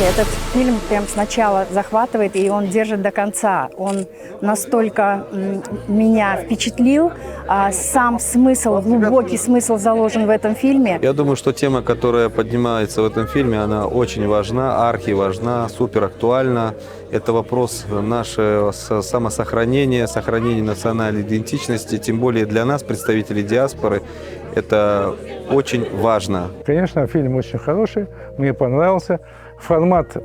Этот фильм прям сначала захватывает, и он держит до конца. Он настолько меня впечатлил, сам смысл, глубокий смысл заложен в этом фильме. Я думаю, что тема, которая поднимается в этом фильме, она очень важна, архиважна, суперактуальна. Это вопрос нашего самосохранения, сохранения национальной идентичности, тем более для нас, представителей диаспоры, это очень важно. Конечно, фильм очень хороший, мне понравился. Формат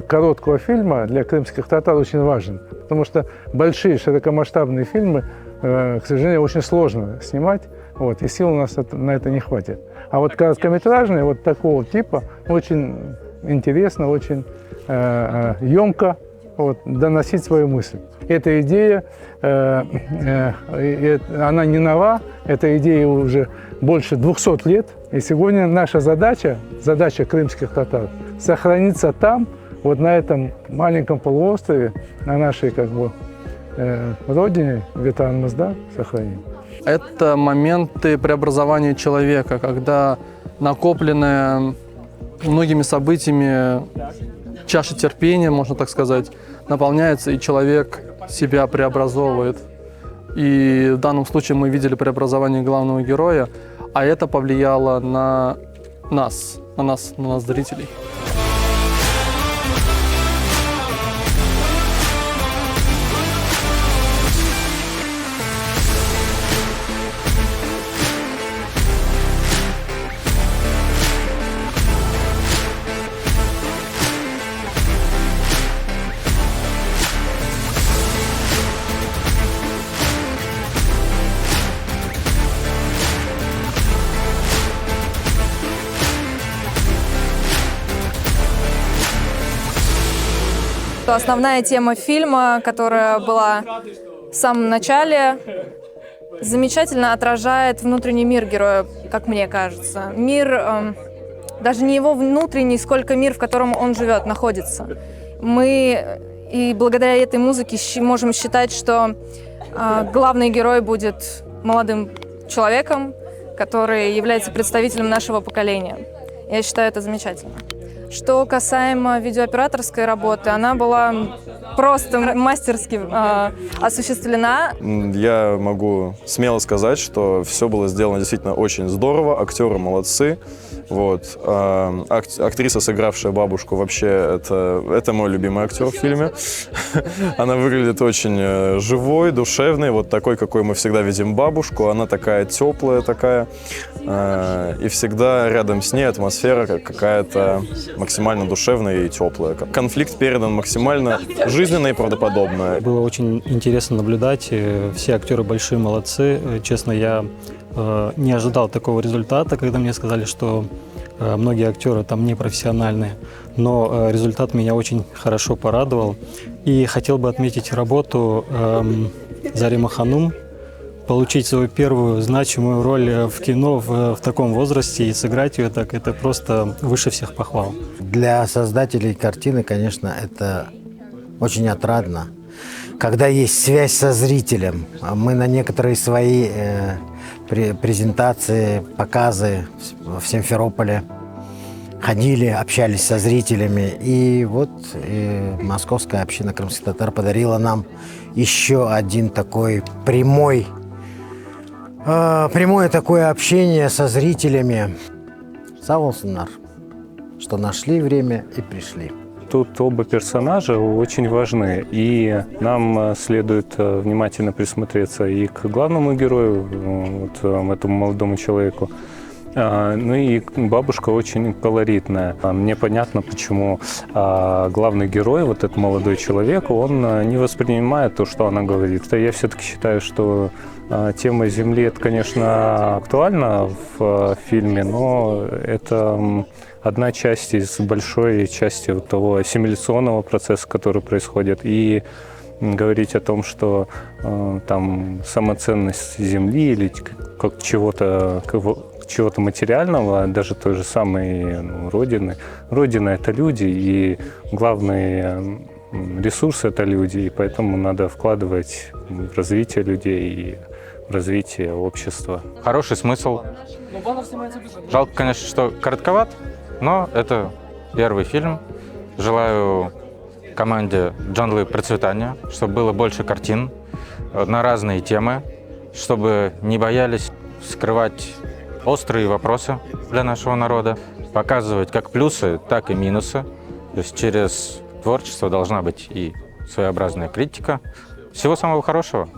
короткого фильма для крымских татар очень важен, потому что большие широкомасштабные фильмы, к сожалению, очень сложно снимать, и сил у нас на это не хватит. А короткометражные такого типа очень интересно, очень емко доносить свою мысль. Эта идея, она не нова, эта идея уже больше 200 лет. И сегодня наша задача крымских татар, сохраниться там, на этом маленьком полуострове, на нашей родине, Ветеранмызда, сохранить. Это моменты преобразования человека, когда накопленная многими событиями чаша терпения, можно так сказать, наполняется, и человек себя преобразовывает. И в данном случае мы видели преобразование главного героя, а это повлияло на нас, зрителей. Основная тема фильма, которая была в самом начале, замечательно отражает внутренний мир героя, как мне кажется. Мир, даже не его внутренний, сколько мир, в котором он живет, находится. Мы и благодаря этой музыке можем считать, что главный герой будет молодым человеком, который является представителем нашего поколения. Я считаю это замечательно. Что касаемо видеооператорской работы, она была просто мастерски осуществлена. Я могу смело сказать, что все было сделано действительно очень здорово, актеры молодцы. Актриса, сыгравшая бабушку, вообще это мой любимый актер в фильме. Она выглядит очень живой, душевной, такой, какой мы всегда видим бабушку. Она такая теплая, и всегда рядом с ней атмосфера какая-то максимально душевная и теплая. Конфликт передан максимально жизненно и правдоподобно. Было очень интересно наблюдать. Все актеры большие молодцы. Честно, я не ожидал такого результата, когда мне сказали, что многие актеры там не профессиональные. Но результат меня очень хорошо порадовал. И хотел бы отметить работу Зарима Ханум. Получить свою первую значимую роль в кино в таком возрасте и сыграть ее так, это просто выше всех похвал. Для создателей картины, конечно, это очень отрадно. Когда есть связь со зрителем, мы на некоторые свои презентации, показы в Симферополе ходили, общались со зрителями. И московская община крымских татар подарила нам еще один такой прямое такое общение со зрителями. Сау болсундар, что нашли время и пришли. Тут оба персонажа очень важны, и нам следует внимательно присмотреться и к главному герою, этому молодому человеку. И бабушка очень колоритная. Мне понятно, почему главный герой, этот молодой человек, он не воспринимает то, что она говорит. Я все-таки считаю, что тема Земли, это, конечно, актуальна в фильме, но это одна часть из большой части того ассимиляционного процесса, который происходит. И говорить о том, что там самоценность Земли или как чего-то материального, даже той же самой Родины. Родина – это люди, и главный ресурс – это люди, и поэтому надо вкладывать в развитие людей и в развитие общества. Хороший смысл. Жалко, конечно, что коротковат, но это первый фильм. Желаю команде Джанлы процветания, чтобы было больше картин на разные темы, чтобы не боялись скрывать острые вопросы для нашего народа, показывать как плюсы, так и минусы. То есть через творчество должна быть и своеобразная критика. Всего самого хорошего.